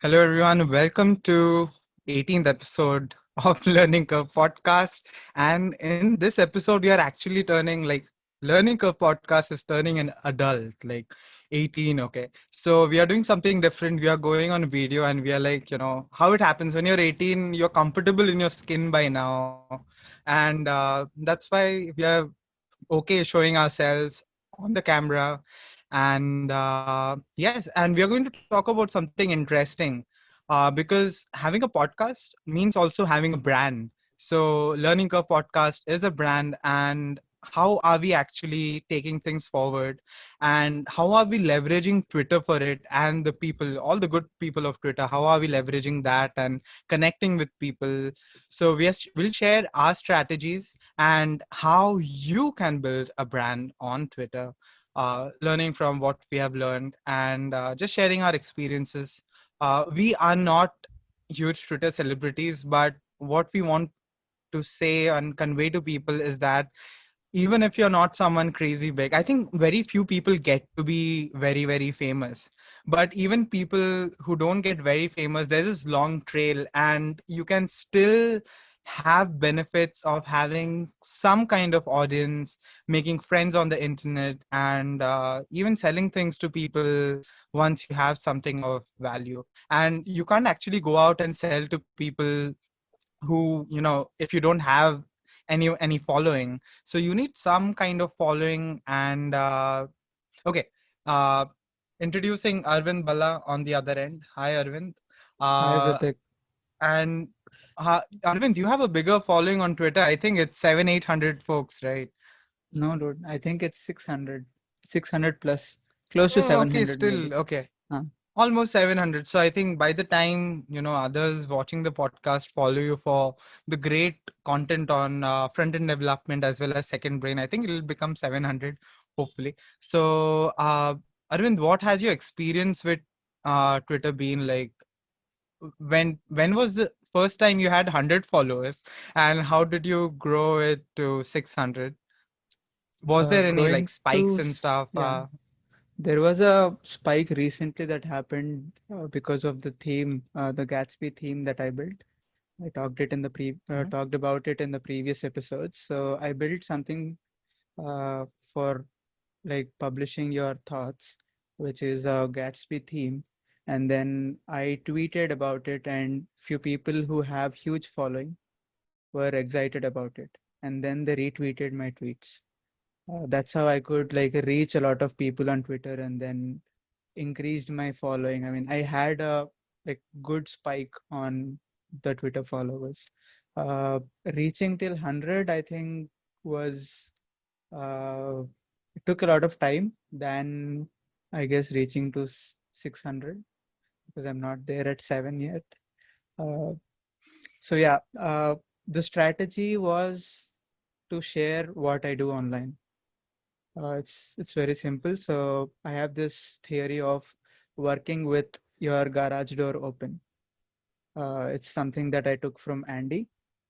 Hello, everyone. Welcome to 18th episode of Learning Curve podcast. And in this episode, we are actually turning Learning Curve podcast is turning an adult, like 18. Okay. So we are doing something different. We are going on video and we are how it happens when you're 18, you're comfortable in your skin by now. And that's why we are okay showing ourselves on the camera. And yes, and we are going to talk about something interesting because having a podcast means also having a brand. So, Learning Curve Podcast is a brand, and how are we actually taking things forward? And how are we leveraging Twitter for it and the people, all the good people of Twitter? How are we leveraging that and connecting with people? So, we'll share our strategies and how you can build a brand on Twitter, learning from what we have learned and just sharing our experiences. We are not huge Twitter celebrities, but what we want to say and convey to people is that even if you're not someone crazy big, I think very few people get to be very, very famous. But even people who don't get very famous, there's this long trail, and you can still have benefits of having some kind of audience, making friends on the internet, and even selling things to people once you have something of value. And you can't actually go out and sell to people who, if you don't have any following. So you need some kind of following. And okay, uh introducing Arvind Bala on the other end. Hi, Arvind. Hi, uh Pratik. and Arvind, you have a bigger following on Twitter. I think it's 700-800 folks, right? No, dude, I think it's 600, 600 plus, close to Oh, okay, 700 still maybe. okay. Huh. Almost 700. So I think by the time, others watching the podcast follow you for the great content on front-end development as well as second brain, I think it'll become 700, hopefully. So, Arvind, what has your experience with Twitter been like? When was the first time you had 100 followers, and how did you grow it to 600? Was there any Growing like to, spikes and stuff? yeah, there was a spike recently that happened because of the theme, the Gatsby theme that I built. I Mhm. talked about it in the previous episodes. So I built something for like publishing your thoughts, which is a Gatsby theme. And then I tweeted about it, and few people who have huge following were excited about it, and then they retweeted my tweets. That's how I could like reach a lot of people on Twitter and then increased my following. I mean, I had a like good spike on the Twitter followers. Uh, Reaching till 100, I think, was it took a lot of time than I guess reaching to 600 because I'm not there at 7 yet. Uh, so yeah, the strategy was to share what I do online. It's very simple. So I have this theory of working with your garage door open. It's something that I took from Andy.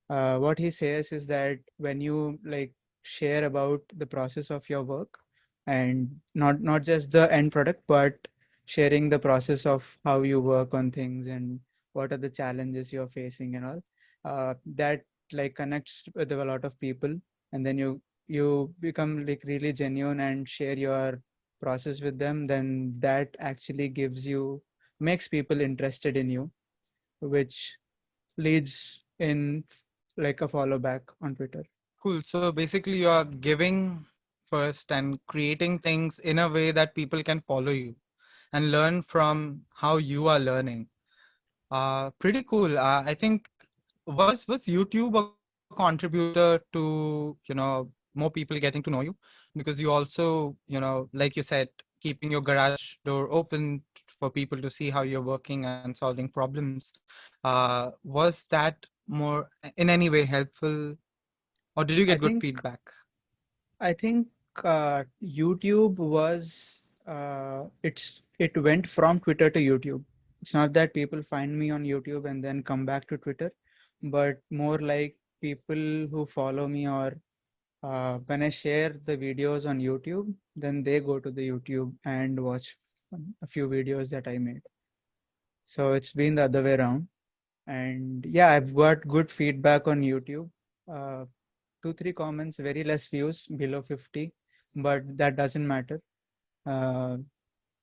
What he says is that when you like share about the process of your work and not just the end product, but sharing the process of how you work on things and what are the challenges you're facing and all, that like connects with a lot of people, and then you become like really genuine and share your process with them, then that actually makes people interested in you, which leads in like a follow back on Twitter. Cool. So basically, you are giving first and creating things in a way that people can follow you and learn from how you are learning. Pretty cool. I think was YouTube a contributor to, more people getting to know you? Because you also, like you said, keeping your garage door open for people to see how you're working and solving problems. Was that more in any way helpful, or did you get I good think feedback? I think YouTube was it went from Twitter to YouTube. It's not that people find me on YouTube and then come back to Twitter, but more like people who follow me, or when I share the videos on YouTube, then they go to the YouTube and watch a few videos that I made. So it's been the other way around. And yeah, I've got good feedback on YouTube. Uh, 2, 3 comments, very less views, below 50, but that doesn't matter. Uh,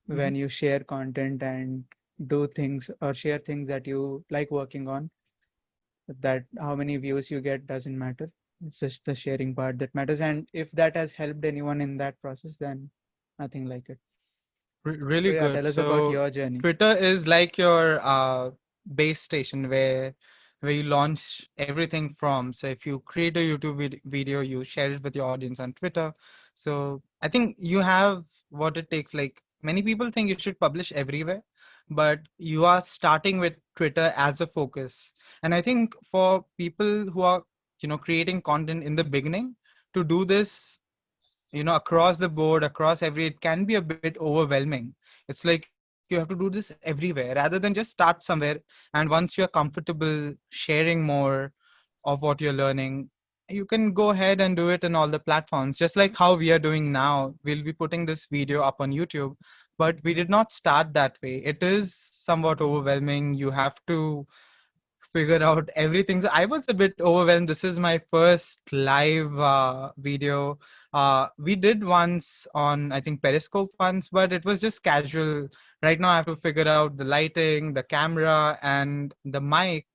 when Mhm. you share content and do things or share things that you like working on, that how many views you get doesn't matter. It's just the sharing part that matters. And if that has helped anyone in that process, then nothing like it. So Really yeah, good. tell us about So your journey. Twitter is like your base station where you launch everything from. So if you create a YouTube video, you share it with your audience on Twitter. So I think you have what it takes. Like many people think you should publish everywhere, but you are starting with Twitter as a focus. And I think for people who are, creating content in the beginning, to do this across the board, across every, it can be a bit overwhelming. It's like you have to do this everywhere rather than just start somewhere. And once you're comfortable sharing more of what you're learning, you can go ahead and do it in all the platforms, just like how we are doing now. We'll be putting this video up on YouTube, but we did not start that way. It is somewhat overwhelming. You have to figure out everything. So I was a bit overwhelmed. This is my first live video. We did once on, I think, Periscope once, but it was just casual. Right now, I have to figure out the lighting, the camera, and the mic,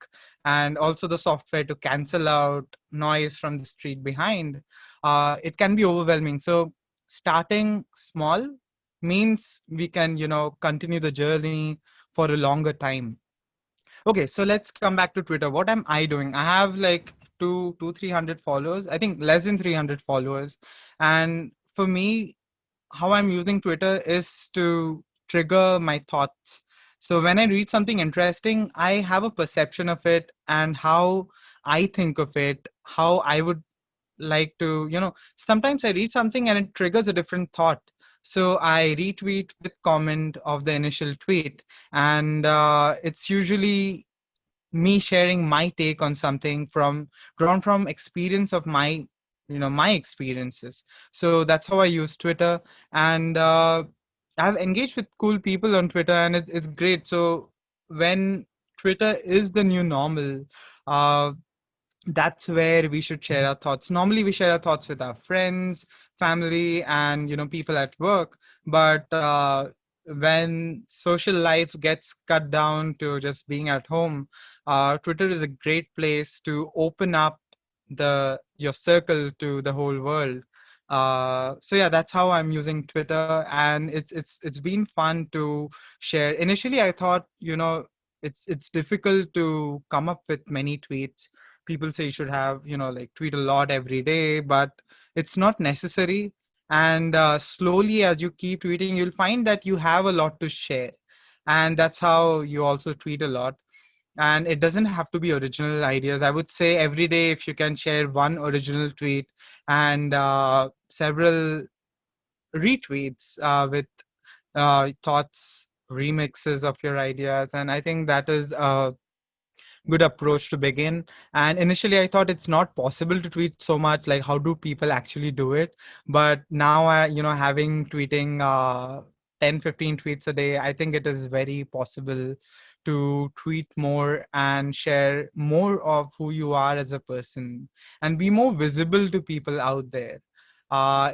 and also the software to cancel out noise from the street behind. It can be overwhelming. So starting small means we can, continue the journey for a longer time. Okay, so let's come back to Twitter. What am I doing? I have like 300 followers. I think less than 300 followers. And for me, how I'm using Twitter is to trigger my thoughts. So when I read something interesting, I have a perception of it and how I think of it, how I would like to, sometimes I read something and it triggers a different thought. So I retweet with comment of the initial tweet. And it's usually me sharing my take on something from drawn from experience of my experiences. So that's how I use Twitter. And I've engaged with cool people on Twitter, and it's great. So when Twitter is the new normal, uh, that's where we should share our thoughts. Normally we share our thoughts with our friends, family, and people at work. But when social life gets cut down to just being at home, Twitter is a great place to open up the your circle to the whole world. So yeah, that's how I'm using Twitter, and it's been fun to share. Initially I thought, it's difficult to come up with many tweets. People say you should have, like tweet a lot every day, but it's not necessary. And slowly, as you keep tweeting, you'll find that you have a lot to share. And that's how you also tweet a lot. And it doesn't have to be original ideas. I would say every day, if you can share one original tweet and several retweets with thoughts, remixes of your ideas. And I think that is good approach to begin. And initially, I thought it's not possible to tweet so much. Like, how do people actually do it? But now, having tweeting 10, 15 tweets a day, I think it is very possible to tweet more and share more of who you are as a person and be more visible to people out there.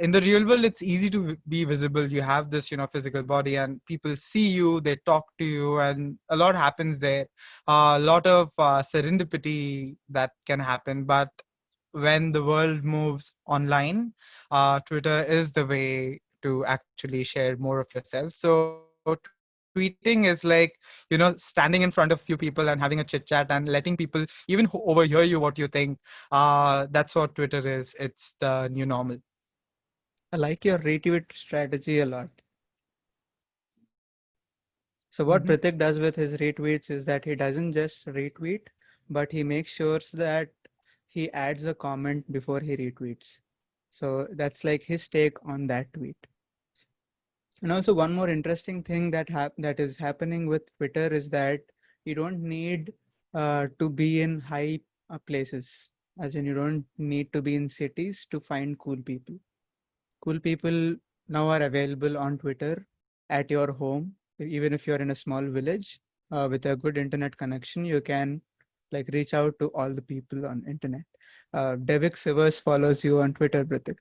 In the real world, it's easy to be visible. You have this, physical body, and people see you, they talk to you, and a lot happens there. A lot of serendipity that can happen. But when the world moves online, Twitter is the way to actually share more of yourself. So tweeting is like, standing in front of few people and having a chit chat and letting people even overhear you what you think. That's what Twitter is. It's the new normal. I like your retweet strategy a lot. So Hmm. what Pratik does with his retweets is that he doesn't just retweet, but he makes sure that he adds a comment before he retweets. So that's like his take on that tweet. And also one more interesting thing that is happening with Twitter is that you don't need to be in high places, as in you don't need to be in cities to find cool people. Cool people now are available on Twitter at your home, even if you're in a small village. with a good internet connection, you can like reach out to all the people on internet. Devik Sivers follows you on Twitter, Pratik.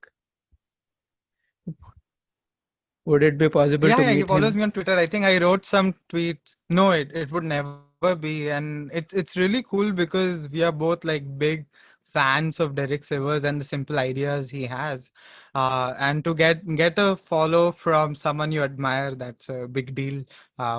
Would it be possible Yeah, to yeah, he meet follows him? me on Twitter. I think I wrote some tweets. No, it would never be. And it's really cool because we are both like big fans of Derek Sivers and the simple ideas he has. And to get a follow from someone you admire, that's a big deal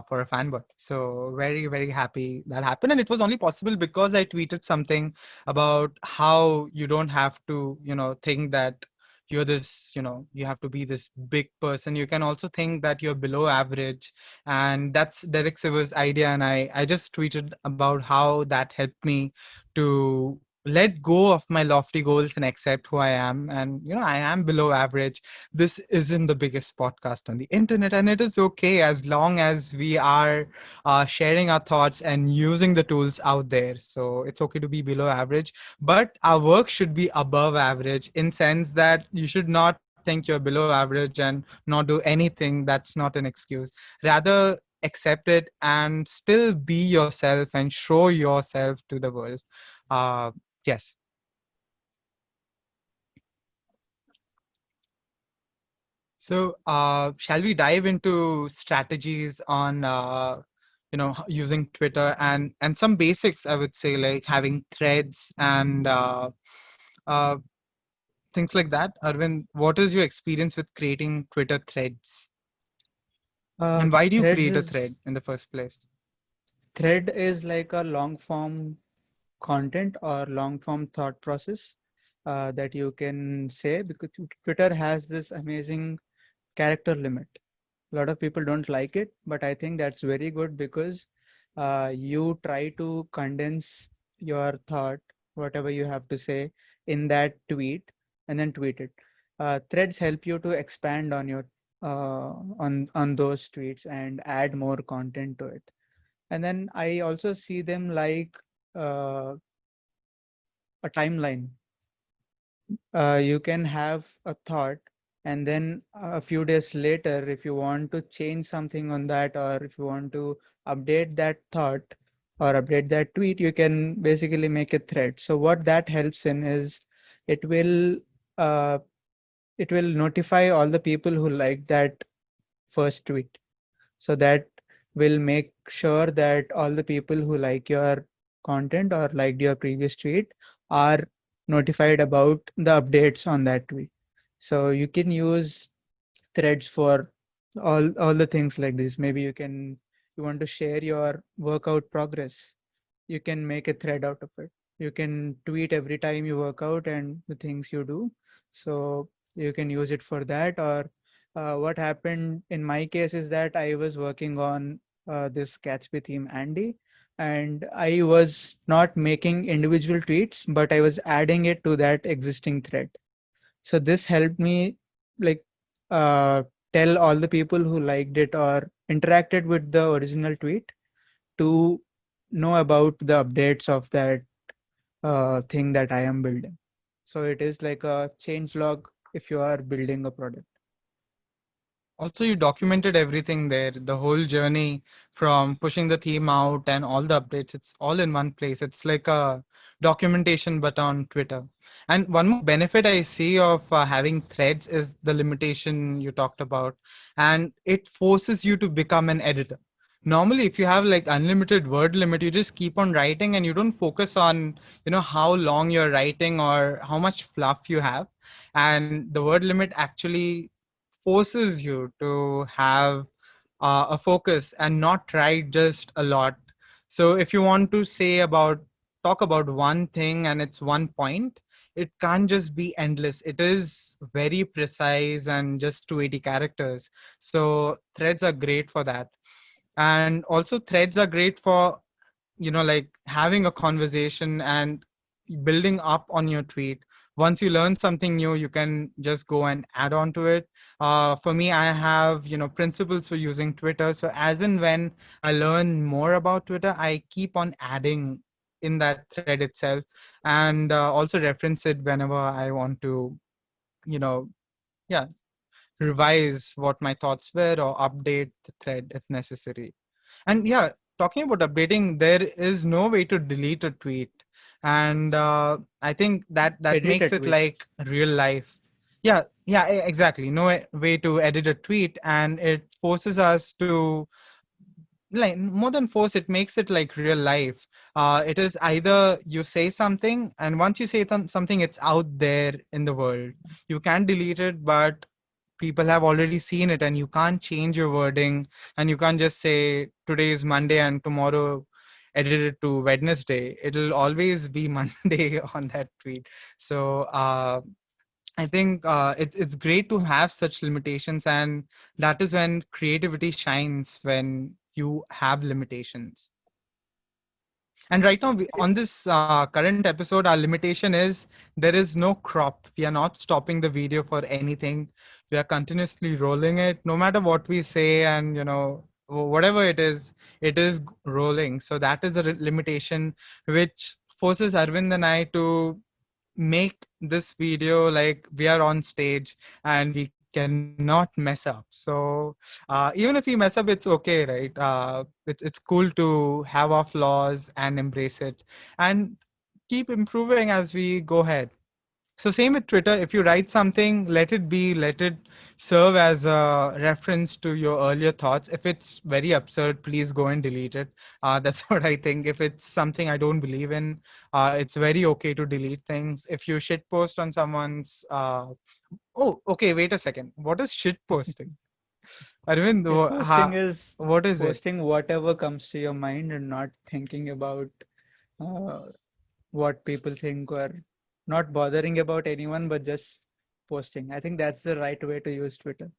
for a fanboy. So very, very happy that happened. And it was only possible because I tweeted something about how you don't have to, think that you're this, you have to be this big person. You can also think that you're below average. And that's Derek Sivers' idea. And I just tweeted about how that helped me to let go of my lofty goals and accept who I am. And, I am below average. This isn't the biggest podcast on the internet. And it is okay as long as we are sharing our thoughts and using the tools out there. So it's okay to be below average, but our work should be above average in sense that you should not think you're below average and not do anything. That's not an excuse. Rather, accept it and still be yourself and show yourself to the world. uh, yes. So shall we dive into strategies on using Twitter and some basics, I would say, like having threads and uh, things like that. Arvind, what is your experience with creating Twitter threads? And why do you Threads create a is thread in the first place? thread is like a long form content or long form thought process that you can say, because Twitter has this amazing character limit. A lot of people don't like it, but I think that's very good because you try to condense your thought, whatever you have to say, in that tweet and then tweet it. Threads help you to expand on your on those tweets and add more content to it. And then I also see them like uh, a timeline. You can have a thought, and then a few days later, if you want to change something on that, or if you want to update that thought or update that tweet, you can basically make a thread. So what that helps in is it will uh, it will notify all the people who like that first tweet. So that will make sure that all the people who like your content or liked your previous tweet are notified about the updates on that tweet. So you can use threads for all the things like this. Maybe you want to share your workout progress. You can make a thread out of it. You can tweet every time you work out and the things you do. So you can use it for that. Or what happened in my case is that I was working on this Gatsby theme Andy, and I was not making individual tweets, but I was adding it to that existing thread. So this helped me like uh, tell all the people who liked it or interacted with the original tweet to know about the updates of that thing that I am building. So it is like a change log if you are building a product. Also, you documented everything there, the whole journey from pushing the theme out and all the updates. It's all in one place. It's like a documentation, but on Twitter. And one more benefit I see of having threads is the limitation you talked about, and it forces you to become an editor. Normally, if you have like unlimited word limit, you just keep on writing and you don't focus on, how long you're writing or how much fluff you have. And the word limit actually forces you to have a focus and not write just a lot. So if you want to talk about one thing and it's one point, it can't just be endless. It is very precise and just 280 characters. So threads are great for that. And also threads are great for like having a conversation and building up on your tweet. Once you learn something new, you can just go and add on to it. For me, I have principles for using Twitter. So as and when I learn more about Twitter, I keep on adding in that thread itself, and also reference it whenever I want to you know yeah revise what my thoughts were or update the thread if necessary. And yeah, talking about updating, there is no way to delete a tweet, and I think that Edit a makes it tweet. like real life. Yeah, yeah, exactly. No way to edit a tweet, and it forces us to, like, more than force, it makes it like real life. It is either you say something, and once you say something, it's out there in the world. You can delete it, but people have already seen it, and you can't change your wording, and you can't just say today is Monday and tomorrow edit it to Wednesday. It'll always be Monday on that tweet. So I think it's great to have such limitations, and that is when creativity shines, when you have limitations. And right now, on this current episode, our limitation is there is no crop. We are not stopping the video for anything. We are continuously rolling it, no matter what we say, and whatever it is rolling. So that is a limitation which forces Arvind and I to make this video like we are on stage and we cannot mess up. So even if we mess up, it's okay, right? It's cool to have our flaws and embrace it and keep improving as we go ahead. So same with Twitter. If you write something, let it be, let it serve as a reference to your earlier thoughts. If it's very absurd, please go and delete it. That's what I think. If it's something I don't believe in, it's very okay to delete things. If you shit post on someone's, oh, okay, wait a second. What is shit posting? Arvind, Shitposting is what is it? posting whatever comes to your mind and not thinking about uh, what people think, or not bothering about anyone, but just posting. I think that's the right way to use Twitter.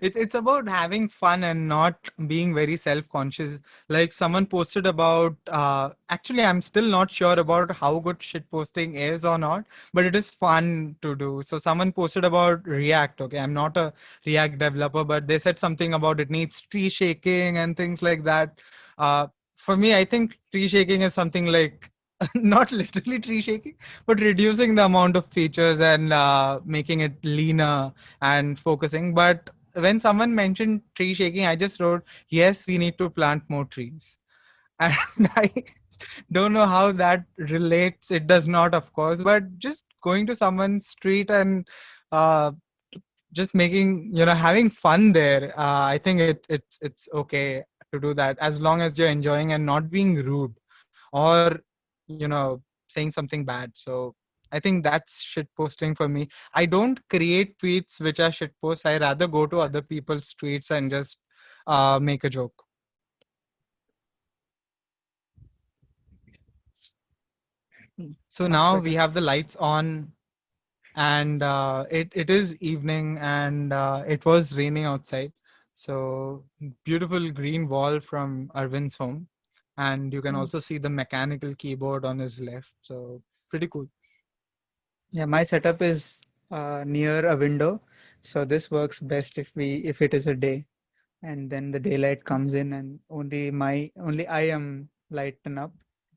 It's about having fun and not being very self-conscious. Like someone posted about, actually, I'm still not sure about how good shit posting is or not, but it is fun to do. So someone posted about React. Okay, I'm not a React developer, but they said something about it needs tree shaking and things like that. Uh, for me, I think tree shaking is something like not literally tree shaking, but reducing the amount of features and making it leaner and focusing. But when someone mentioned tree shaking, I just wrote, yes, we need to plant more trees. And I don't know how that relates. It does not, of course, but just going to someone's street and uh, just making, having fun there. I think it's okay to do that as long as you're enjoying and not being rude or, saying something bad. So I think that's shit posting for me. I don't create tweets which are shit posts. I rather go to other people's tweets and just make a joke. So Sounds now we better. have the lights on, and it is evening, and it was raining outside. So beautiful green wall from Arvind's home, and you can Mm. also see the mechanical keyboard on his left. So pretty cool. Yeah, my setup is near a window, so this works best if it is a day, and then the daylight comes in, and only I am lighten up,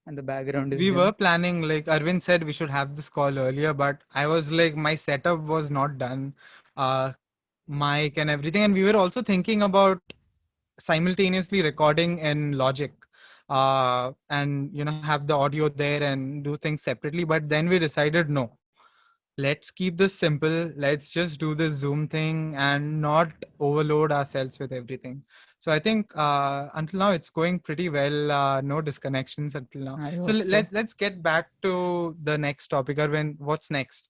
and the background is We were dim. planning, like Arvind said, we should have this call earlier, but I was like, my setup was not done, uh, mic and everything, and we were also thinking about simultaneously recording in Logic, and have the audio there and do things separately. But then we decided, no, let's keep this simple. Let's just do this Zoom thing and not overload ourselves with everything. So I think until now it's going pretty well. No disconnections until now. I So hope so. let's get back to the next topic. Arvind, what's next?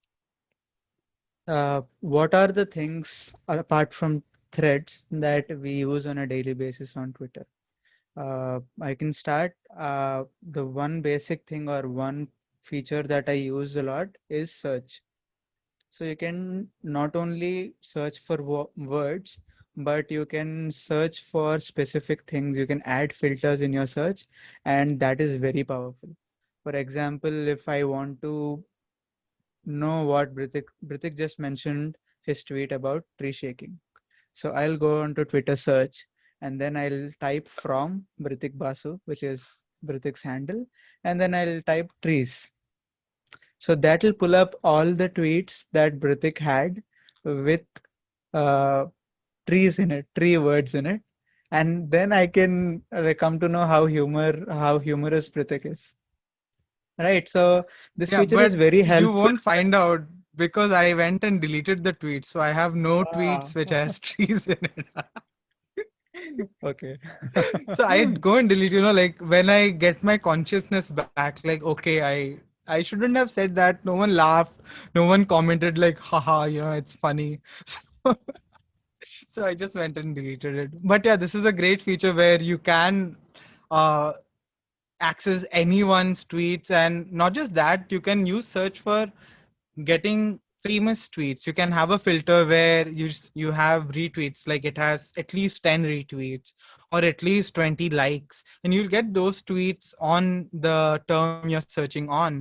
What are the things apart from threads that we use on a daily basis on Twitter? I can start. The one basic thing or one feature that I use a lot is search. So you can not only search for words, but you can search for specific things. You can add filters in your search, and that is very powerful. For example, if I want to know what Brithik just mentioned his tweet about tree shaking. So I'll go on to Twitter search, and then I'll type from Brithik Basu, which is Brithik's handle, and then I'll type trees. So that will pull up all the tweets that Brithik had with uh, trees in it, tree words in it, and then I can come to know how humorous Pritik is. Right. So this Yeah, feature is but very you helpful. won't find out because I went and deleted the tweet, so I have no Ah, tweets which has trees in it. okay. So I go and delete, like when I get my consciousness back, like okay, I shouldn't have said that. No one laughed, no one commented like, haha, it's funny. So, so I just went and deleted it. But yeah, this is a great feature where you can uh access anyone's tweets, and not just that, you can use search for getting famous tweets. You can have a filter where you have retweets, like it has at least 10 retweets or at least 20 likes, and you'll get those tweets on the term you're searching on.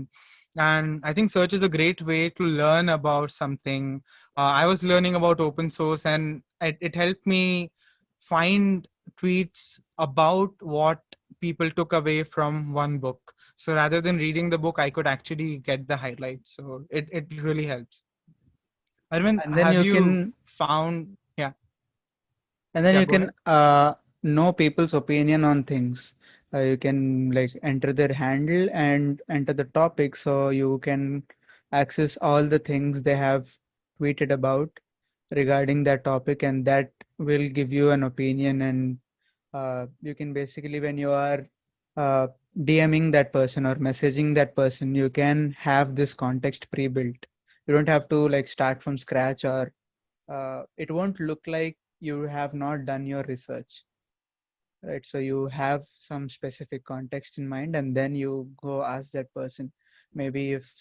And I think search is a great way to learn about something. I was learning about open source, and it helped me find tweets about what people took away from one book. So rather than reading the book, I could actually get the highlights. So it really helps. Arvind, And then have you you can found? Yeah, and then yeah. you Go can ahead. know people's opinion on things. You can like enter their handle and enter the topic, so you can access all the things they have tweeted about regarding that topic, and that will give you an opinion. And you can basically, when you are uh, DMing that person or messaging that person, you can have this context pre-built. You don't have to like start from scratch, or it won't look like you have not done your research, right? So you have some specific context in mind, and then you go ask that person. Maybe if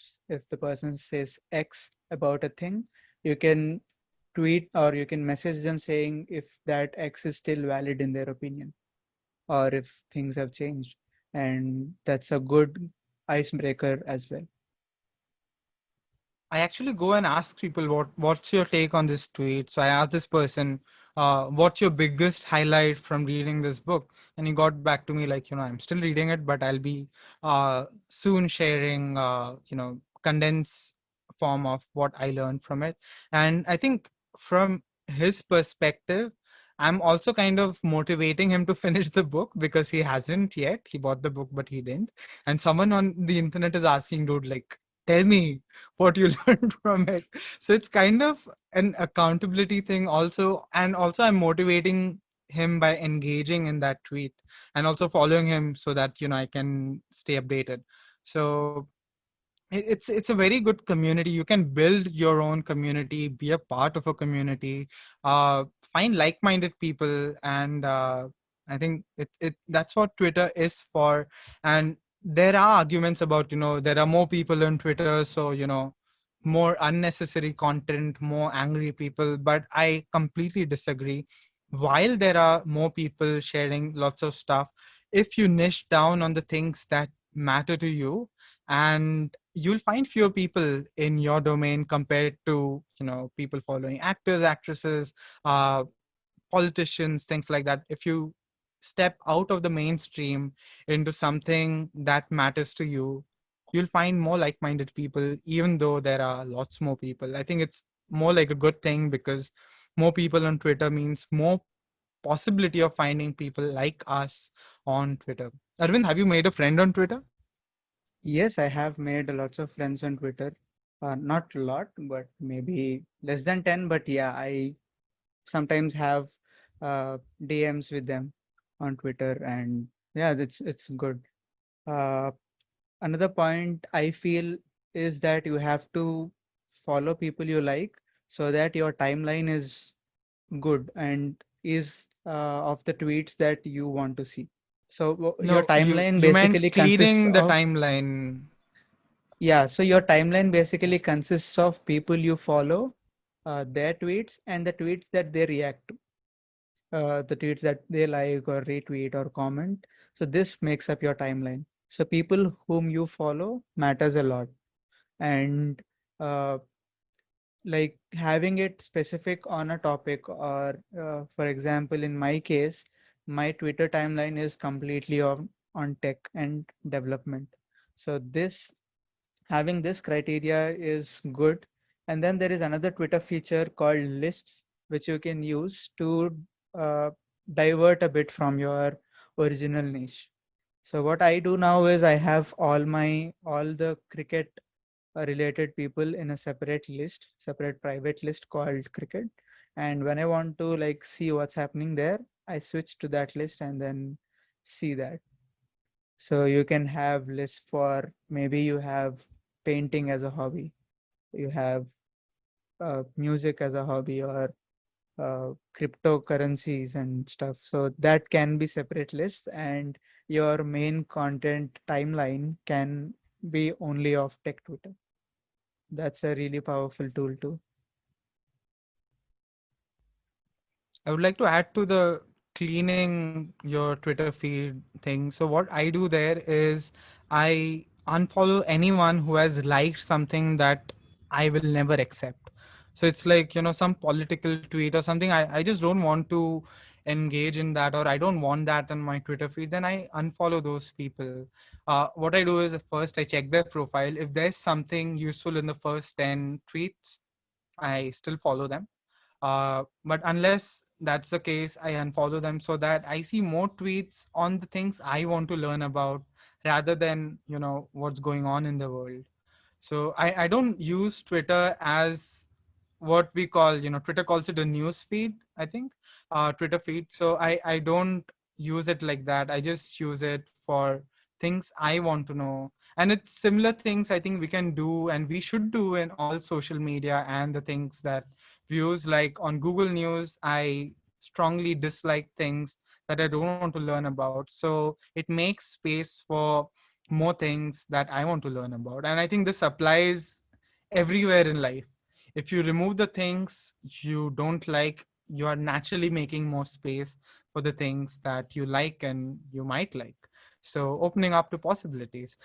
the person says X about a thing, you can tweet or you can message them saying if that X is still valid in their opinion, or if things have changed. And that's a good icebreaker as well. I actually go and ask people what's your take on this tweet. So I asked this person, what's your biggest highlight from reading this book? And he got back to me like, I'm still reading it, but I'll be soon sharing, condensed form of what I learned from it. And I think from his perspective, I'm also kind of motivating him to finish the book because he hasn't yet. He bought the book, but he didn't. And someone on the internet is asking, dude, like, tell me what you learned from it. So it's kind of an accountability thing also. And also I'm motivating him by engaging in that tweet and also following him so that, I can stay updated. So it's a very good community. You can build your own community, be a part of a community, uh, find like-minded people, and I think that's what Twitter is for. And there are arguments about, there are more people on Twitter, so more unnecessary content, more angry people, but I completely disagree. While there are more people sharing lots of stuff, if you niche down on the things that matter to you, and you'll find fewer people in your domain compared to people following actors, actresses, uh, politicians, things like that. If you step out of the mainstream into something that matters to you, you'll find more like-minded people, even though there are lots more people. I think it's more like a good thing because more people on Twitter means more possibility of finding people like us on Twitter. Arvind, have you made a friend on Twitter? Yes, I have made lots of friends on Twitter. Not a lot, but maybe less than 10. But yeah, I sometimes have DMs with them on Twitter, and yeah, it's good. Uh, Another point I feel is that you have to follow people you like so that your timeline is good and is of the tweets that you want to see. So your No, you timeline you meant basically consists cleaning the of, timeline. yeah, so your timeline basically consists of people you follow, their tweets, and the tweets that they react to, the tweets that they like or retweet or comment. So this makes up your timeline. So people whom you follow matters a lot. And uh, like having it specific on a topic, or for example, in my case, my Twitter timeline is completely on tech and development. So this having this criteria is good. And then there is another Twitter feature called lists, which you can use to uh, divert a bit from your original niche. So what I do now is I have all the cricket related people in a separate private list called cricket. And when I want to like see what's happening there, I switch to that list and then see that. So you can have lists for maybe you have painting as a hobby, you have music as a hobby, or cryptocurrencies and stuff. So that can be separate lists, and your main content timeline can be only of tech Twitter. That's a really powerful tool too. I would like to add to the cleaning your Twitter feed thing. So what I do there is I unfollow anyone who has liked something that I will never accept. So it's like, some political tweet or something. I just don't want to engage in that, or I don't want that on my Twitter feed. Then I unfollow those people. What I do is first I check their profile. If there's something useful in the first 10 tweets, I still follow them. But unless that's the case, I unfollow them so that I see more tweets on the things I want to learn about rather than, what's going on in the world. So I don't use Twitter as what we call, Twitter calls it a news feed, I think, Twitter feed. So I don't use it like that. I just use it for things I want to know. And it's similar things I think we can do and we should do in all social media and the things that views like on Google News. I strongly dislike things that I don't want to learn about. So it makes space for more things that I want to learn about. And I think this applies everywhere in life. If you remove the things you don't like, you are naturally making more space for the things that you like and you might like. So opening up to possibilities.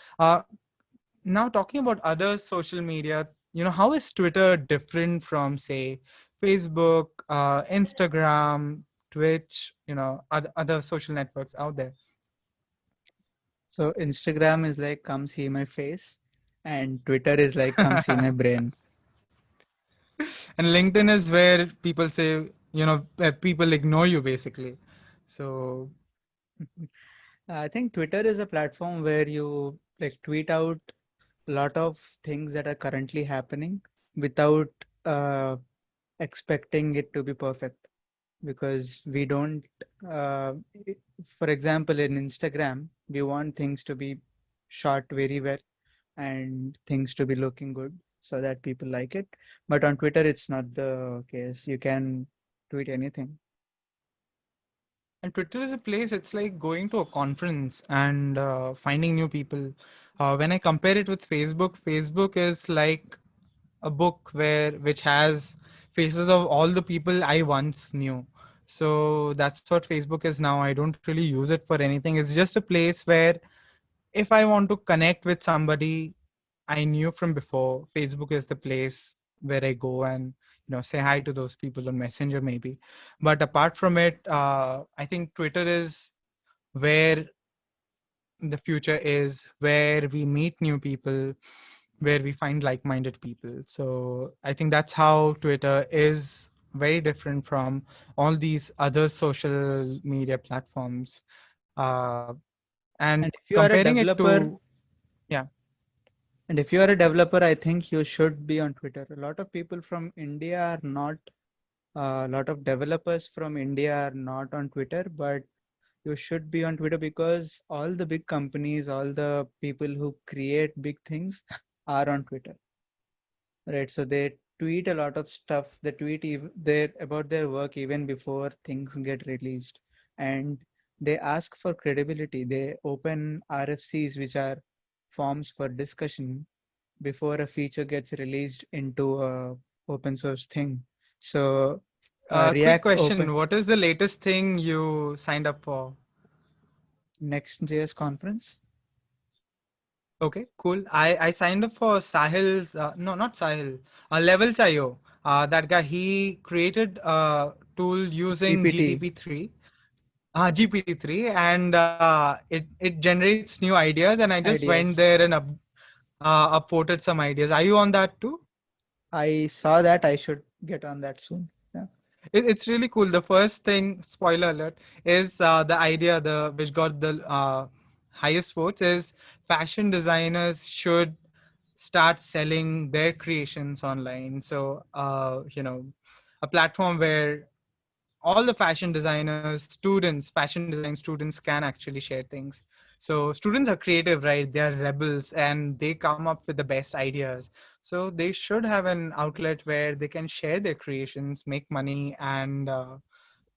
Now talking about other social media, how is Twitter different from, say, Facebook, Instagram, Twitch, other social networks out there? So Instagram is like come see my face, and Twitter is like come see my brain. And LinkedIn is where people say, people ignore you basically. So I think Twitter is a platform where you like tweet out a lot of things that are currently happening without uh, expecting it to be perfect, because we don't uh, i- for example, in Instagram we want things to be shot very well and things to be looking good so that people like it, but on Twitter it's not the case. You can tweet anything. And Twitter is a place, it's like going to a conference and finding new people. When I compare it with Facebook, Facebook is like a book which has faces of all the people I once knew. So that's what Facebook is now. I don't really use it for anything. It's just a place where if I want to connect with somebody I knew from before, Facebook is the place where I go and say hi to those people on Messenger maybe. But apart from it, I think Twitter is where the future is, where we meet new people, where we find like-minded people. So I think that's how Twitter is very different from all these other social media platforms. Uh, and And if you are a comparing it developer, to, yeah. and if you are a developer, I think you should be on Twitter. A lot of people from India are not, a lot of developers from India are not on Twitter, but you should be on Twitter because all the big companies, all the people who create big things are on Twitter, right? So they tweet a lot of stuff. They tweet their about their work even before things get released, and they ask for credibility. They open RFCs, which are forms for discussion, before a feature gets released into a open source thing. So Quick React question. Open What is the latest thing you signed up for? Next.js conference. Okay, cool. I signed up for Sahil's, no, not Sahil, Levels.io. That guy, he created a tool using GPT GTP3, GPT-3, and it generates new ideas. And I just went ideas. there and upvoted some ideas. Are you on that too? I saw that. I should get on that soon. Yeah. It's really cool. The first thing, spoiler alert, is the idea the which got the highest votes is fashion designers should start selling their creations online. So, a platform where all the fashion designers, students, fashion design students can actually share things. So students are creative, right? They are rebels and they come up with the best ideas. So they should have an outlet where they can share their creations, make money, and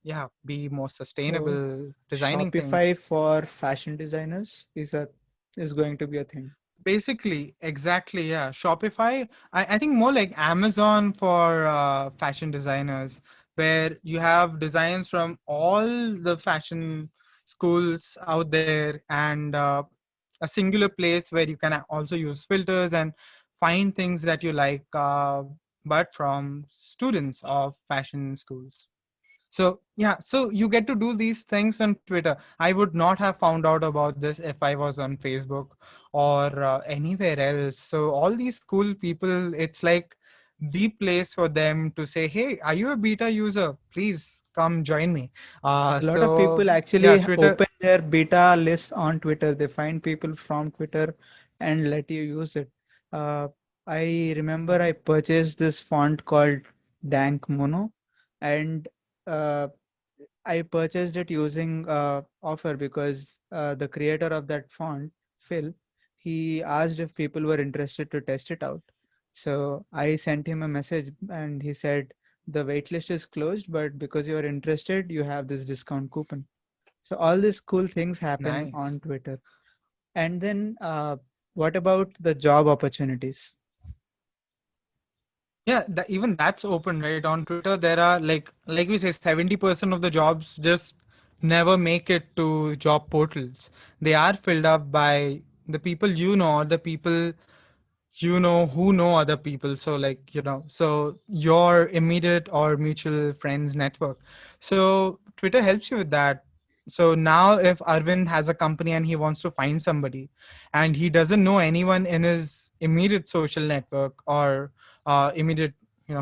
yeah, be more So sustainable designing Shopify things. for fashion designers is going to be a thing. Basically, exactly, yeah. Shopify, I think more like Amazon for fashion designers, where you have designs from all the fashion schools out there, and a singular place where you can also use filters and find things that you like, but from students of fashion schools. So yeah, so you get to do these things on Twitter. I would not have found out about this if I was on Facebook or anywhere else. So all these cool people, it's like the place for them to say, "Hey, are you a beta user? Please come join me." A lot of people Yeah, actually Twitter. open their beta lists on Twitter. They find people from Twitter and let you use it. Uh, I remember I purchased this font called Dank Mono, and uh, I purchased it using offer because the creator of that font, Phil, he asked if people were interested to test it out. So I sent him a message and he said the waitlist is closed, but because you are interested, you have this discount coupon. So all these cool things happen Nice. on Twitter. And then what about the job opportunities? Yeah, even that's open, right? On Twitter, there are like we say, 70% of the jobs just never make it to job portals. They are filled up by the people you know or the people you know who know other people. So like, so your immediate or mutual friends network. So Twitter helps you with that. So now if Arvind has a company and he wants to find somebody and he doesn't know anyone in his immediate social network or immediate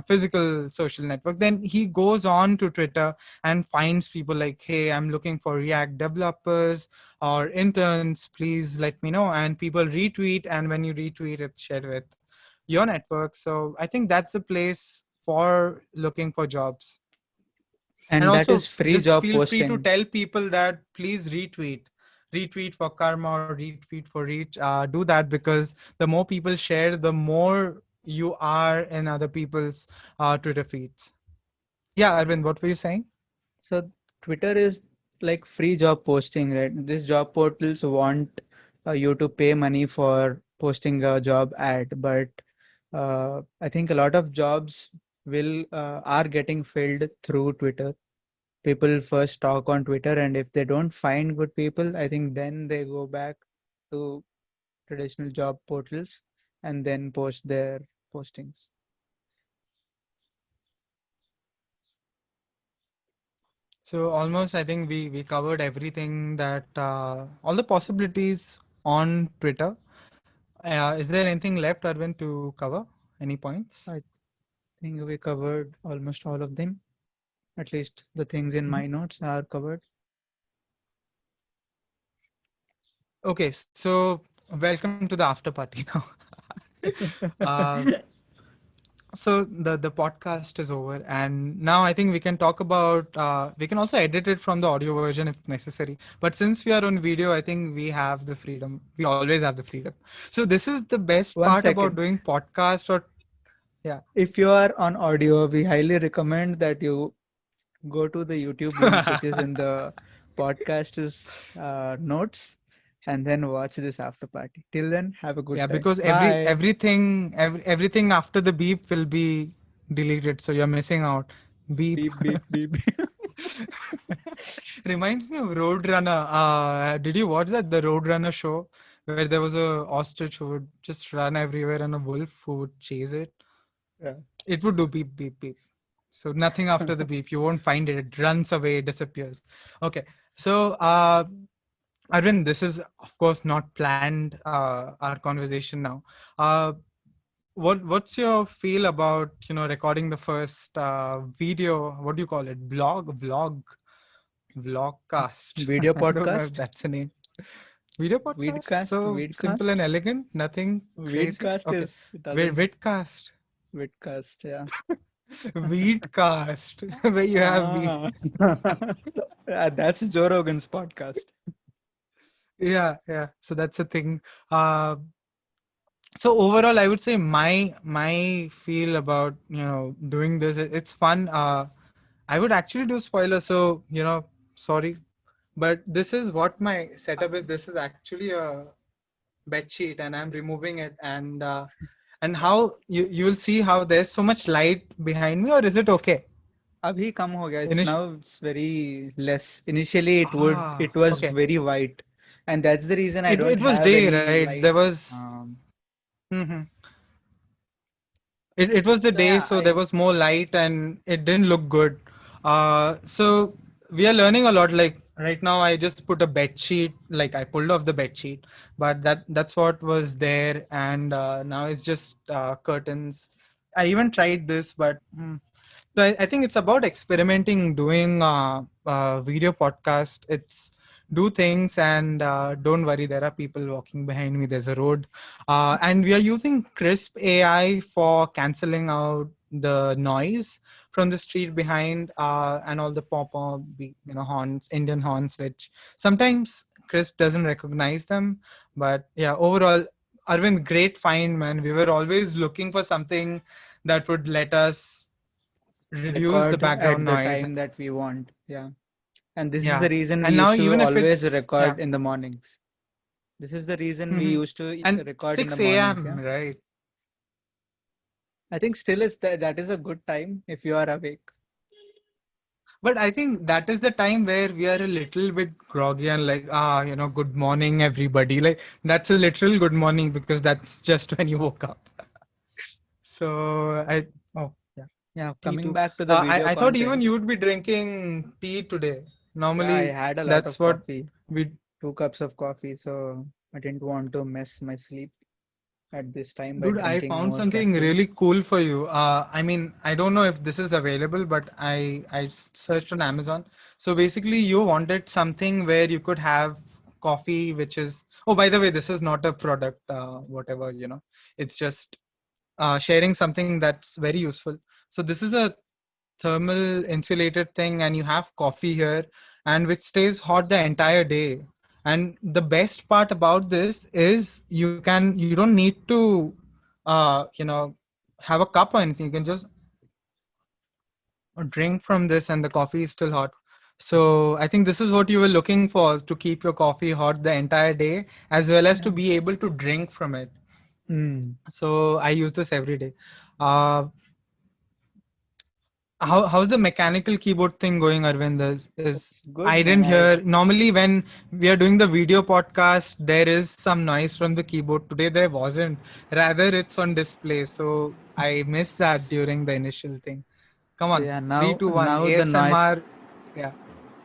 physical social network, then he goes on to Twitter and finds people like, hey, I'm looking for React developers or interns, please let me know. And people retweet, and when you retweet, it's shared with your network. So I think that's a place for looking for jobs. And And that is also free just job feel free to posting. tell people that please retweet for karma or retweet for reach. Do that because the more people share, the more you are in other people's Twitter feeds. Yeah, Arvind, what were you saying? So Twitter is like free job posting, right? These job portals want you to pay money for posting a job ad, but I think a lot of jobs will are getting filled through Twitter. People first talk on Twitter, and if they don't find good people, I think then they go back to traditional job portals and then post their postings. So almost, I think we covered everything that all the possibilities on Twitter. Is there anything left, Arvind, to cover? Any points? I think we covered almost all of them. At least the things in Mhm. my notes are covered. Okay, so welcome to the after party now. uh, so the podcast is over, and now I think we can talk about. We can also edit it from the audio version if necessary. But since we are on video, I think we have the freedom. We always have the freedom. So this is the best One part about second. doing podcast. Or yeah. If you are on audio, we highly recommend that you go to the YouTube link, which is in the podcast's notes, and then watch this after party. Till then, have a good Yeah, time. because Bye. everything after the beep will be deleted, so you're missing out. Beep. Beep, beep, beep. Reminds me of Roadrunner. Did you watch that? The Roadrunner show where there was a ostrich who would just run everywhere and a wolf who would chase it. Yeah. It would do beep, beep, beep. So nothing after the beep. You won't find it. It runs away, disappears. Okay. So Arvind, this is of course not planned, our conversation now. Uh, what's your feel about recording the first video? What do you call it? Vlogcast. Video I don't know if podcast, that's a name. Video podcast. weedcast, So simple and weedcast, elegant. Nothing crazy. weedcast Okay. is doesn't Vidcast. weedcast, yeah. Weedcast. Where you have weed. Ah, yeah, that's Joe Rogan's podcast. Yeah, yeah. So that's a thing. Uh, so overall, I would say my feel about doing this, it's fun. I would actually do spoilers, so sorry, but this is what my setup is. This is actually a bed sheet, and I'm removing it, and how you'll see how there's so much light behind me, or is it okay? Abhi kam ho gaya. It's Inish now it's very less. Initially, it was okay. very white, and that's the reason I don't It was have day, any right? There light. was. Mhm. It was the So day, yeah, so there was more light and it didn't look good. So we are learning a lot. Like right now, I just put a bed sheet, like I pulled off the bed sheet, but that's what was there, and now it's just curtains. I even tried this, but so I think it's about experimenting, doing video podcast. It's do things and don't worry, there are people walking behind me. There's a road, and we are using Crisp AI for canceling out the noise from the street behind and all the pop-up, horns, Indian horns, which sometimes Crisp doesn't recognize them. But yeah, overall, Arvind, great find, man. We were always looking for something that would let us reduce the record background at the noise. time that we want. Yeah, and this is Yeah, the reason we and now used to even if always it's yeah. record in the mornings. This is the reason we Hmm. used to And record in the 6 mornings. a.m., Yeah, right? I think still is that is a good time if you are awake. But I think that is the time where we are a little bit groggy and like, good morning, everybody. Like, that's a literal good morning because that's just when you woke up. So oh, yeah, Yeah, tea coming too. back to the video I thought even content. you would be drinking tea today. Yeah, I Normally, had a lot that's of what coffee, we 2 cups of coffee, so I didn't want to mess my sleep at this time by Dude, I drinking found more something caffeine. really cool for you. I mean, I don't know if this is available, but I searched on Amazon. So basically, you wanted something where you could have coffee, which is, oh, by the way, this is not a product, whatever, it's just sharing something that's very useful. So this is a thermal insulated thing, and you have coffee here, and which stays hot the entire day. And the best part about this is you don't need to have a cup or anything. You can just drink from this and the coffee is still hot. So I think this is what you were looking for, to keep your coffee hot the entire day as well as to Yeah. be able to drink from it. Mm. So I use this every day. uh, how's the mechanical keyboard thing going, Arvind? Is It's good, I man. didn't hear. Normally, when we are doing the video podcast, there is some noise from the keyboard. Today there wasn't. Rather, it's on display. So I missed that during the initial thing. Come So on, yeah, three, now two, one. now the ASMR. Yeah.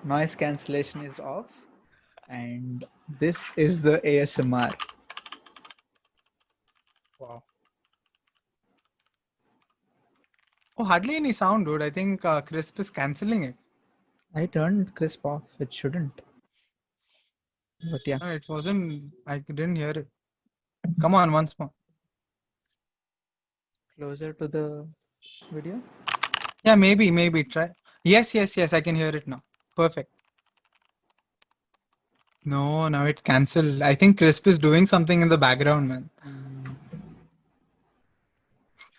noise cancellation is off, and this is the ASMR. Wow. Oh, hardly any sound, dude. I think Crisp is canceling it. I turned crisp off. It shouldn't, but yeah, No, it wasn't. I didn't hear it. Come on, once more. closer to the video. Yeah, maybe try. Yes, yes, yes. I can hear it now. Perfect. No, now it cancelled. I think Crisp is doing something in the background, man. Mm.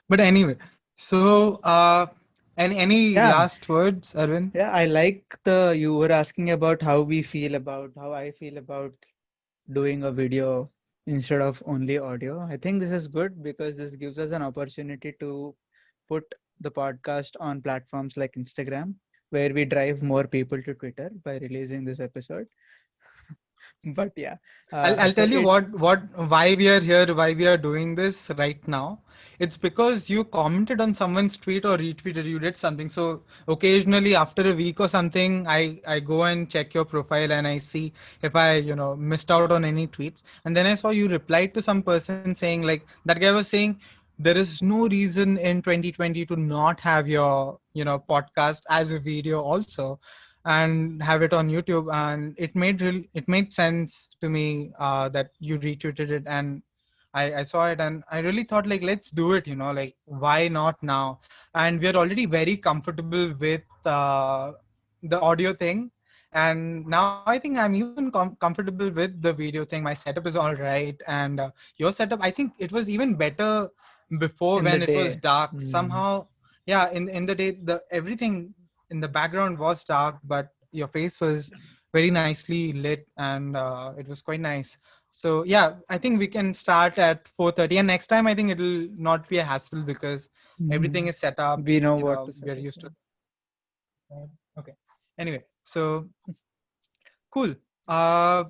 But anyway, so any Yeah, last words, Arvind? yeah. I like the you were asking about how I feel about doing a video instead of only audio. I think this is good because this gives us an opportunity to put the podcast on platforms like Instagram, where we drive more people to Twitter by releasing this episode. But yeah, I'll so tell you it why we are here, why we are doing this right now. It's because you commented on someone's tweet or retweeted, you did something. So occasionally after a week or something, I go and check your profile and I see if I, missed out on any tweets. And then I saw you replied to some person saying like that guy was saying, there is no reason in 2020 to not have your podcast as a video also, and have it on YouTube. And it made sense to me that you retweeted it, and I saw it, and I really thought, like, let's do it, like, why not now? And we are already very comfortable with the audio thing. And now I think I'm even comfortable with the video thing. My setup is all right. And your setup, I think it was even better before, In the when it was day. dark Mm. somehow. Yeah, in the day, the everything in the background was dark, but your face was very nicely lit, and it was quite nice. So yeah, I think we can start at 4:30, and next time I think it'll not be a hassle, because everything Mhm. is set up. We know what to set We're up. used Yeah. to that. Okay. Anyway, so cool. Uh,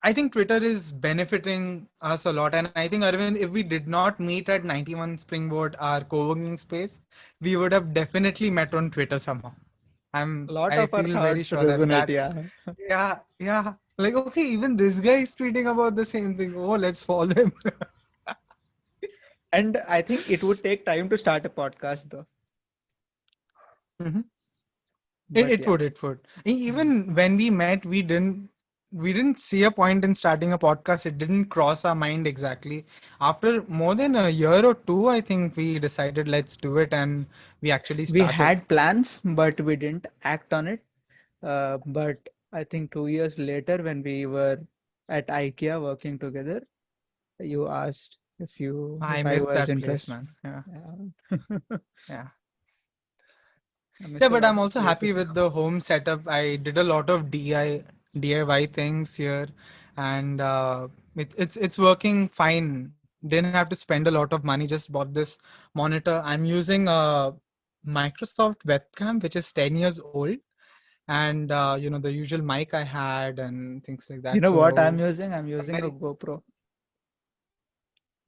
I think Twitter is benefiting us a lot. And I think, Arvind, if we did not meet at 91 Springboard, our co-working space, we would have definitely met on Twitter somehow. A lot I of our feel very thoughts sure that resonate, yeah. yeah, yeah. Like, okay, even this guy is tweeting about the same thing. Oh, let's follow him. And I think it would take time to start a podcast though. Mhm. But It yeah. would, it would. Mm. Even when we met, we didn't see a point in starting a podcast. It didn't cross our mind exactly. After more than a year or two, I think we decided, let's do it, and we actually We started. had plans, but we didn't act on it. But I think 2 years later, when we were at IKEA working together, you asked I if I missed was that place, interested. man. Yeah, Yeah. yeah. I miss Yeah, a but lot I'm of also happy places. with the home setup. I did a lot of DIY things here, and it's working fine. Didn't have to spend a lot of money. Just bought this monitor. I'm using a Microsoft webcam, which is 10 years old, and the usual mic I had and things like You that. know what I'm So using? I'm I'm using a very GoPro.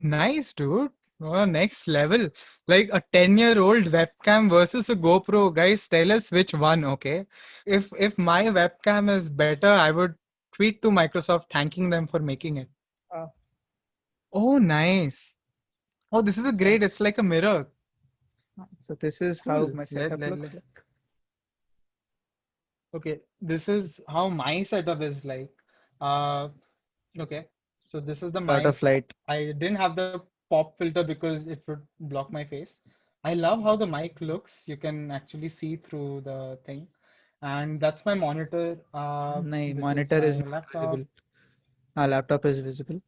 nice, dude. Oh, next level. Like a 10-year-old webcam versus a GoPro. Guys, tell us which one, okay? If my webcam is better, I would tweet to Microsoft thanking them for making it. Uh, Oh, nice. Oh, this is a great. It's yes. like a mirror. So this is how Cool. my setup looks like. Okay, this is how my setup is like. Uh, okay. So this is the A lot mic. of light. I didn't have the pop filter because it would block my face. I love how the mic looks. You can actually see through the thing. And that's my monitor. No, This is monitor is my not laptop. visible. Our laptop is visible.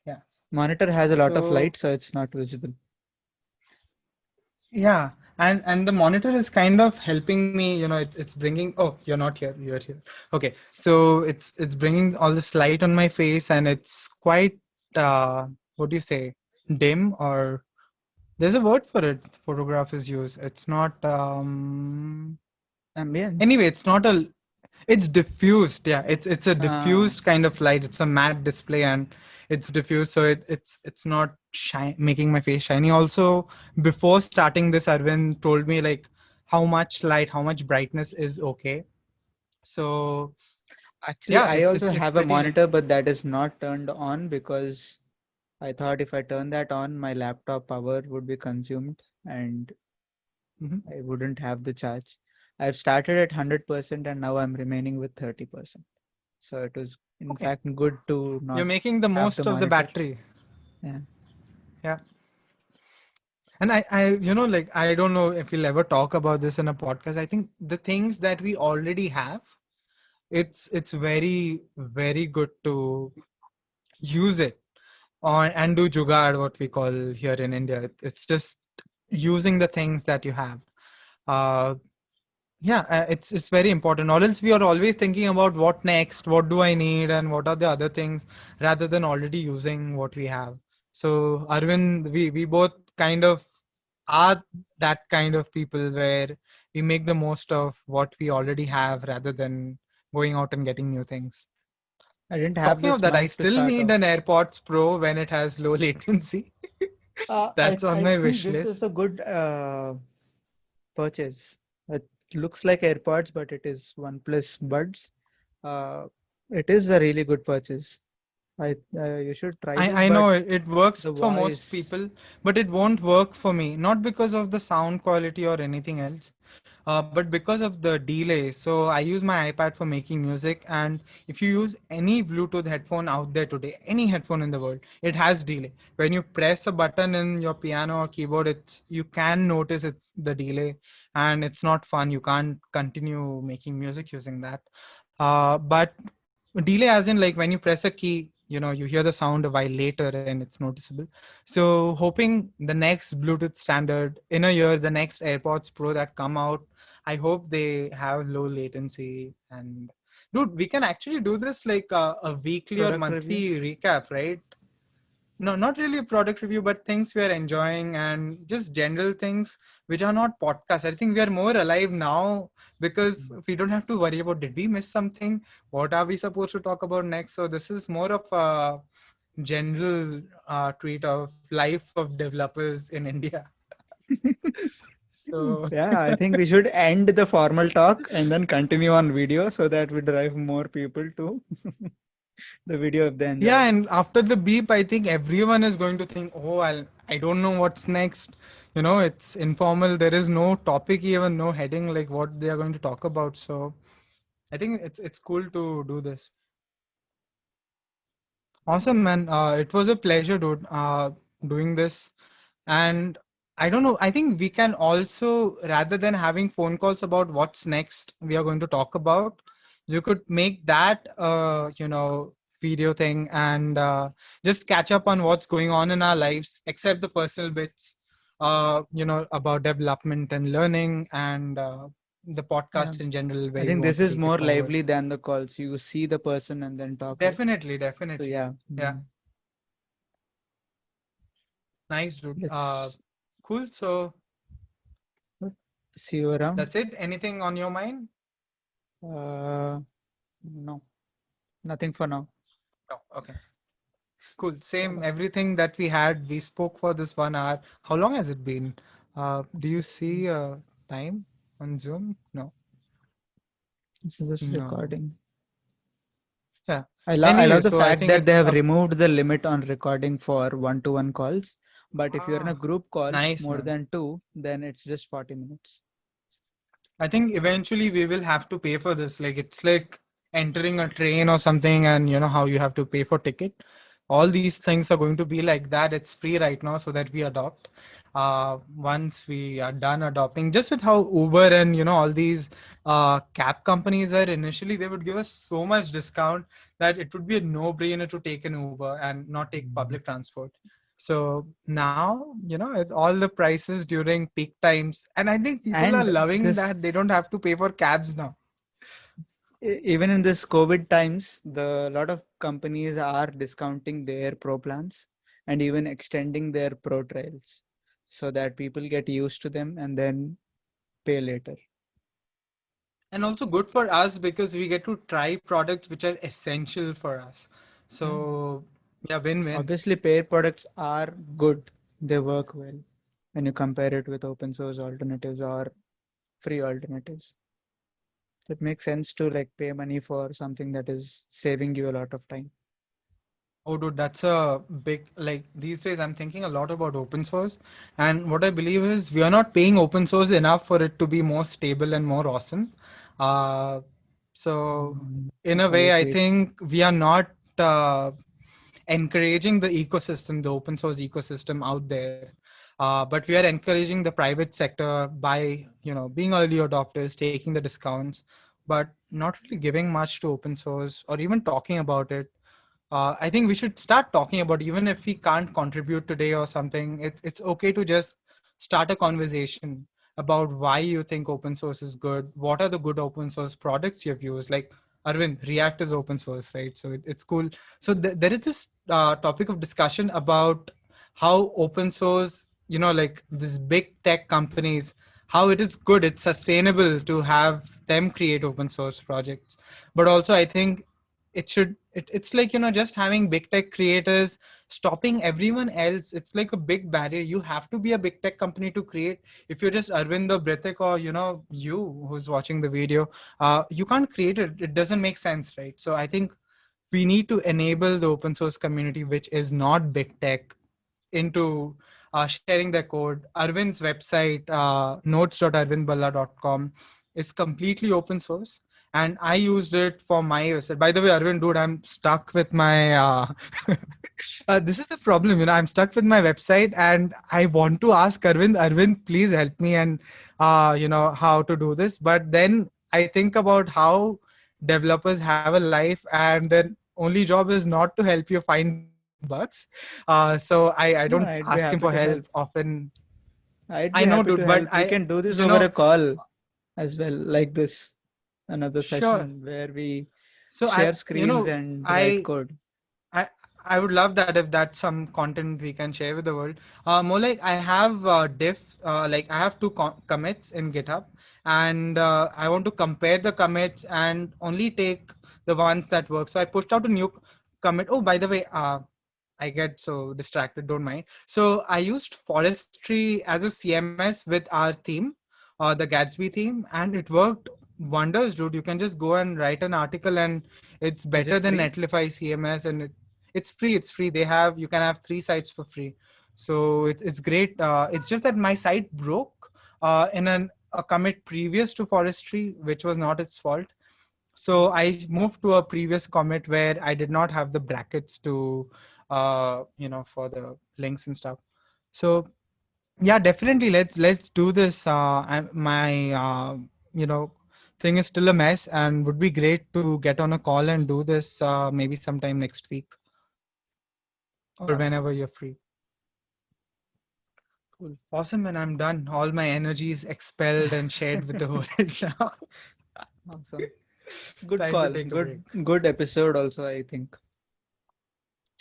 Yeah. Monitor has a lot of So light, so it's not visible. yeah, and the monitor is kind of helping me, it's bringing, oh, you're not here, you're here. Okay, so it's bringing all this light on my face, and it's quite what do you say, dim, or there's a word for it, photographers use. It's not Ambience. anyway, it's not a it's diffused. Yeah, it's a Uh, diffused kind of light. It's a matte display, and it's diffused, so it's not making my face shiny. Also, before starting this, Arvind told me, like, how much light, how much brightness is okay. So Actually, yeah, I also it's have a pretty good. monitor, but that is not turned on because I thought if I turn that on, my laptop power would be consumed and Mhm. I wouldn't have the charge. I've started at 100% and now I'm remaining with 30%. So it was, in Okay, fact, good to you're not making the have the most of the monitor. battery. Yeah. Yeah. And like, I don't know if we'll ever talk about this in a podcast. I think the things that we already have, it's very, very good to use it on and do jugaad, what we call here in India. It's just using the things that you have. Uh, yeah, it's very important. Or else we are always thinking about what next, what do I need, and what are the other things, rather than already using what we have. So Arvind, we both kind of are that kind of people where we make the most of what we already have rather than going out and getting new things. I didn't have Talking of this that, I mic to still start need off. an AirPods Pro when it has low latency. I, That's on I my think wish this is list. a good purchase. It looks like AirPods, but it is OnePlus Buds. Uh, it is a really good purchase. You should try this, I but know it works the for most voice. people, but it won't work for me. Not because of the sound quality or anything else, but because of the delay. So I use my iPad for making music, and if you use any Bluetooth headphone out there today, any headphone in the world, it has delay. When you press a button in your piano or keyboard, it's you can notice it's the delay, and it's not fun. You can't continue making music using that. But delay as in like when you press a key, you hear the sound a while later and it's noticeable. So hoping the next Bluetooth standard in a year, the next AirPods Pro that come out, I hope they have low latency. And dude, we can actually do this like a weekly or Product review. monthly recap, right? No, not really a product review, but things we are enjoying and just general things which are not podcasts. I think we are more alive now because we don't have to worry about did we miss something? What are we supposed to talk about next? So this is more of a general tweet of life of developers in India. So Yeah, I think we should end the formal talk and then continue on video so that we drive more people to the video if they yeah, enjoy. and after the beep, I think everyone is going to think, oh, I don't know what's next. It's informal. There is no topic, even no heading, like what they are going to talk about. So I think it's cool to do this. Awesome, man. It was a pleasure, dude, doing this. And I don't know, I think we can also, rather than having phone calls about what's next we are going to talk about, you could make that, video thing and just catch up on what's going on in our lives, except the personal bits, about development and learning and the Yeah, podcast in general I where you think want this to is take it more forward. lively than the calls. You see the person and then talk, right? Definitely, So definitely. yeah, Yeah, nice, dude. let's Cool. So see you around. that's it. Anything on your mind? No, nothing for now. No. Okay. Cool. Same. Everything that we had, we spoke for this 1 hour. How long has it been? Do This you is see time on Zoom? No. this is just No. recording. Yeah. I Anyway, love the so I fact think that they it's have a removed the limit on recording for one-to-one calls. But if you're in a ah, group call nice, more man. than two, then it's just 40 minutes. I think eventually we will have to pay for this. Like it's like entering a train or something, and you know how you have to pay for ticket. All these things are going to be like that. It's free right now, so that we adopt. Once we are done adopting, just with how Uber and all these cab companies are initially, they would give us so much discount that it would be a no-brainer to take an Uber and not take public transport. So now, all the prices during peak times, and I think people are And loving this that they don't have to pay for cabs now. even in this COVID times, the lot of companies are discounting their pro plans and even extending their pro trials so that people get used to them and then pay later. And also good for us because we get to try products which are essential for us. Yeah. So yeah, win-win. Obviously, paid products are good. They work well when you compare it with open source alternatives or free alternatives. It makes sense to like pay money for something that is saving you a lot of time. Oh, dude, that's a big, like these days I'm thinking a lot about open source. And what I believe is we are not paying open source enough for it to be more stable and more awesome. Uh, so in a I way, I agree. think we are not encouraging the ecosystem, the open source ecosystem out there. But we are encouraging the private sector by, being early adopters, taking the discounts, but not really giving much to open source or even talking about it. I think we should start talking about, even if we can't contribute today or something, it's okay to just start a conversation about why you think open source is good. What are the good open source products you've used? Like Arvind, React is open source, right? So it's cool. So there is this topic of discussion about how open source, like these big tech companies, how it is good, it's sustainable to have them create open source projects. But also, I think it's like just having big tech creators stopping everyone else. It's like a big barrier. You have to be a big tech company to create. If you're just Arvind or Britik, or you who's watching the video, you can't create it. It doesn't make sense, right? So I think we need to enable the open source community, which is not big tech, into sharing their code. Arvind's website, notes.arvindballa.com, is completely open source. And I used it for my website. By the way, Arvind, dude, I'm stuck with my. This is the problem, I'm stuck with my website and I want to ask Arvind, please help me and, how to do this. But then I think about how developers have a life and their only job is not to help you find bugs. So I don't No, ask him I'd for be help happy to help. often. I I'd be know, happy dude, to but help. We can do this over a call as well, like this, another sure. session where we So share screens and write I code. I I would love that if that's some content we can share with the world. More like I have like I have two commits in GitHub, and I want to compare the commits and only take the ones that work. So I pushed out a new commit. Oh, by the way, I get so distracted. Don't mind. So I used Forestry as a CMS with our theme, the Gatsby theme, and it worked wonders, dude. You can just go and write an article, and it's Is better it than free? Netlify CMS, and it's free. It's free. You can have 3 sites for free. So it's great. It's just that my site broke in a commit previous to Forestry, which was not its fault. So I moved to a previous commit where I did not have the brackets to, for the links and stuff. So yeah, definitely let's do this. My you know thing is still a mess, and would be great to get on a call and do this maybe sometime next week or Yeah, whenever you're free. cool. Awesome, and I'm done. All my energy is expelled and shared with the world now. Awesome. Good Time to call. take a break. Good episode also, I think.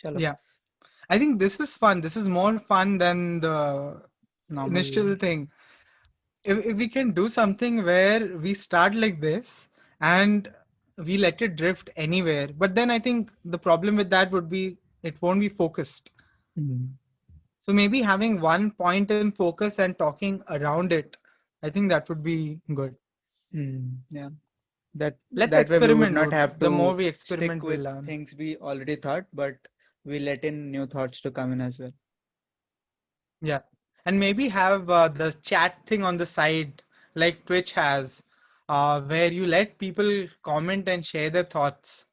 Chalo, Yeah, I think this is fun. This is more fun than the normal. initial thing. If we can do something where we start like this and we let it drift anywhere, but then I think the problem with that would be it won't be focused. Mm. So maybe having one point in focus and talking around it, I think that would be good. Yeah. That Let's that way we would experiment, not dude. have The more to we stick experiment, we with learn. things we already thought, but we let in new thoughts to come in as well. Yeah. And maybe have the chat thing on the side, like Twitch has, where you let people comment and share their thoughts.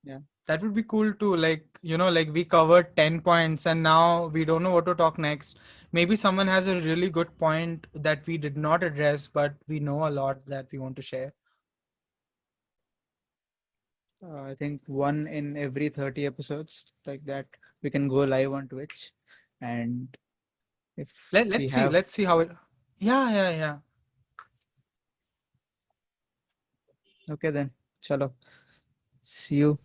Yeah. That would be cool too. Like, like we covered 10 points and now we don't know what to talk next. Maybe someone has a really good point that we did not address, but we know a lot that we want to share. I think one in every 30 episodes like that, we can go live on Twitch. And if Let, we let's see. have, Let's see how it. Yeah, yeah, yeah. okay, then, chalo. See you.